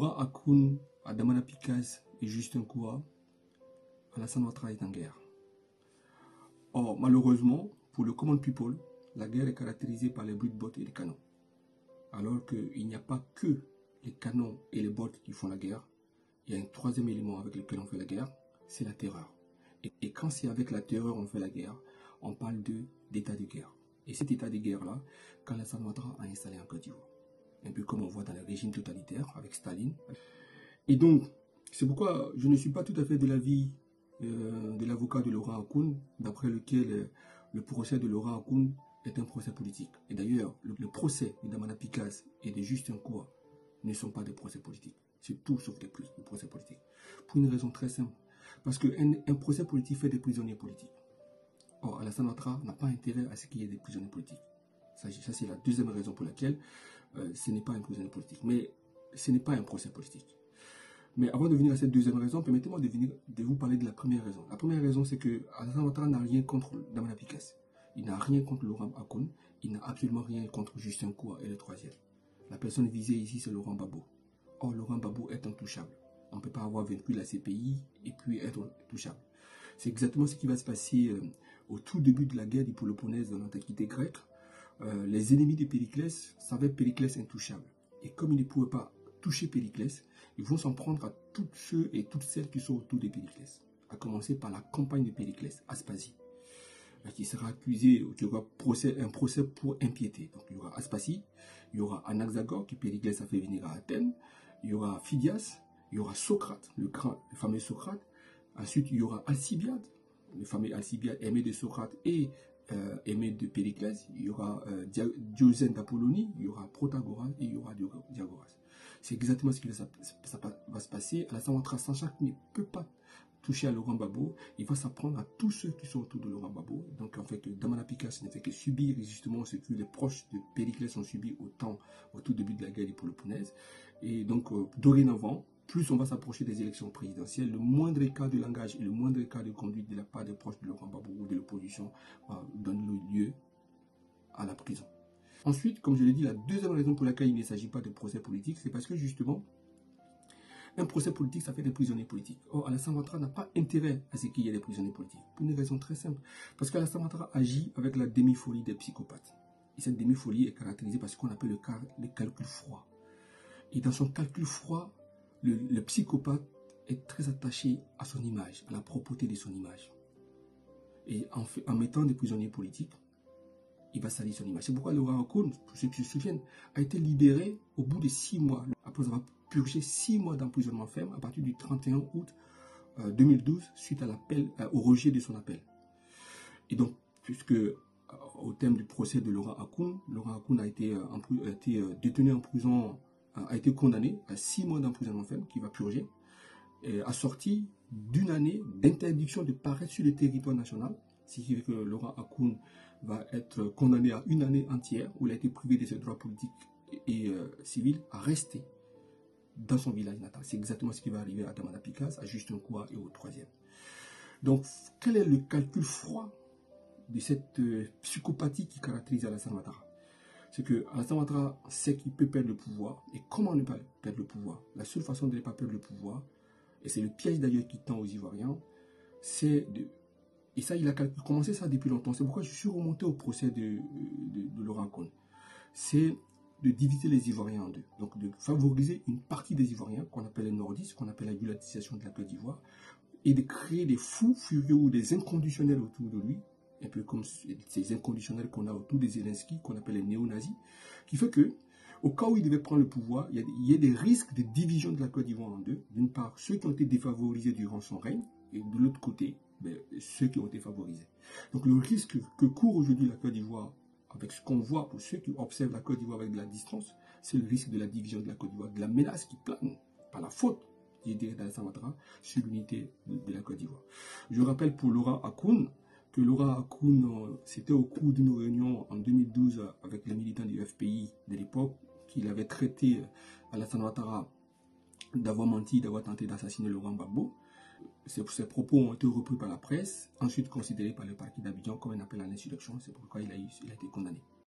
Laurent Hakoun, Damana Picaz et Justin Kouha, Alassane Ouattara est en guerre. Or, malheureusement, pour le common people, la guerre est caractérisée par les bruits de bottes et les canons. Alors qu'il n'y a pas que les canons et les bottes qui font la guerre, il y a un troisième élément avec lequel on fait la guerre, c'est la terreur. Et quand c'est avec la terreur qu'on fait la guerre, on parle d'état de guerre. Et cet état de guerre-là, qu'Alassane Ouattara a installé en Côte d'Ivoire. Un peu comme on voit dans le régime totalitaire avec Staline. Et donc, c'est pourquoi je ne suis pas tout à fait de l'avis de l'avocat de Laurent Hakoun, d'après lequel le procès de Laurent Hakoun est un procès politique. Et d'ailleurs, le procès de Damana Picaz et de Justin Kouha ne sont pas des procès politiques. C'est tout sauf des procès politiques. Pour une raison très simple. Parce qu'un procès politique fait des prisonniers politiques. Or, Alassane Ouattara n'a pas intérêt à ce qu'il y ait des prisonniers politiques. Ça c'est la deuxième raison pour laquelle ce n'est pas un prisonnier politique. Mais ce n'est pas un procès politique. Mais avant de venir à cette deuxième raison, permettez-moi de vous parler de la première raison. La première raison, c'est que Alassane Ouattara n'a rien contre Damana Picaz. Il n'a rien contre Laurent Hakoun. Il n'a absolument rien contre Justin Kouha et le troisième. La personne visée ici, c'est Laurent Gbagbo. Or, Laurent Gbagbo est intouchable. On ne peut pas avoir vaincu la CPI et puis être intouchable. C'est exactement ce qui va se passer au tout début de la guerre du Péloponnèse dans l'Antiquité grecque. Les ennemis de Périclès savaient Périclès intouchable. Et comme ils ne pouvaient pas toucher Périclès, ils vont s'en prendre à tous ceux et toutes celles qui sont autour de Périclès. À commencer par la compagne de Périclès, Aspasie, qui sera accusée, qui aura un procès pour impiété. Donc il y aura Aspasie, il y aura Anaxagore, que Périclès a fait venir à Athènes, il y aura Phidias, il y aura Socrate, le fameux Socrate. Ensuite, il y aura Alcibiade, le fameux Alcibiade, aimé de Socrate et aimé de Périclès. Il y aura Diogène d'Apollonie, il y aura Protagoras et il y aura Diagoras. C'est exactement ce qui va se passer. Alassane Ouattara, sachant qu'il ne peut pas toucher à Laurent Gbagbo, il va s'apprendre à tous ceux qui sont autour de Laurent Gbagbo. Donc en fait, Damana Picaz ne fait que subir justement ce que les proches de Périclès ont subi au tout début de la guerre du Péloponnèse. Et donc, dorénavant, plus on va s'approcher des élections présidentielles, le moindre cas de langage et le moindre cas de conduite de la part des proches de Laurent Gbagbo ou de l'opposition donne lieu à la prison. Ensuite, comme je l'ai dit, la deuxième raison pour laquelle il ne s'agit pas de procès politique, c'est parce que justement, un procès politique, ça fait des prisonniers politiques. Or, Alassane Ouattara n'a pas intérêt à ce qu'il y ait des prisonniers politiques. Pour une raison très simple. Parce qu'Alassane Ouattara agit avec la demi-folie des psychopathes. Et cette demi-folie est caractérisée par ce qu'on appelle le calcul froid. Et dans son calcul froid, le psychopathe est très attaché à son image, à la propreté de son image. Et en mettant des prisonniers politiques, il va salir son image. C'est pourquoi Laurent Hakoun, pour ceux qui se souviennent, a été libéré au bout de 6 mois, après avoir purgé 6 mois d'emprisonnement ferme à partir du 31 août 2012, suite au rejet de son appel. Et donc, puisque au terme du procès de Laurent Hakoun a été détenu en prison, a été condamné à 6 mois d'emprisonnement ferme qu'il va purger, et assorti d'une année d'interdiction de paraître sur le territoire national, ce qui fait que Laurent Hakoun va être condamné à 1 année entière où il a été privé de ses droits politiques et civils à rester dans son village natal. C'est exactement ce qui va arriver à Damana Picaz, à Justin Kouha et au troisième. Donc, quel est le calcul froid de cette psychopathie qui caractérise Alassane Ouattara? C'est que Alassane Ouattara sait qu'il peut perdre le pouvoir. Et comment ne pas perdre le pouvoir? La seule façon de ne pas perdre le pouvoir, et c'est le piège d'ailleurs qui tend aux Ivoiriens, c'est de... Et ça, il a commencé ça depuis longtemps. C'est pourquoi je suis remonté au procès de Laurent Hakoun. C'est de diviser les Ivoiriens en deux. Donc de favoriser une partie des Ivoiriens, qu'on appelle les nordistes, qu'on appelle la gulatisation de la Côte d'Ivoire, et de créer des fous furieux ou des inconditionnels autour de lui, un peu comme ces inconditionnels qu'on a autour des Zelensky, qu'on appelle les néo-nazis, qui fait que, au cas où il devait prendre le pouvoir, il y a des risques de division de la Côte d'Ivoire en deux. D'une part, ceux qui ont été défavorisés durant son règne, et de l'autre côté, ceux qui ont été favorisés. Donc le risque que court aujourd'hui la Côte d'Ivoire, avec ce qu'on voit pour ceux qui observent la Côte d'Ivoire avec de la distance, c'est le risque de la division de la Côte d'Ivoire, de la menace qui plane, par la faute, je dirais, d'Alassane Ouattara, sur l'unité de la Côte d'Ivoire. Je rappelle pour Laurent Hakoun, que Laurent Hakoun, c'était au cours d'une réunion en 2012 avec les militants du FPI de l'époque, qu'il avait traité Alassane Ouattara d'avoir menti, d'avoir tenté d'assassiner Laurent Gbagbo. Ces propos ont été repris par la presse, ensuite considérés par le parquet d'Abidjan comme un appel à l'insurrection. C'est pourquoi il a été condamné.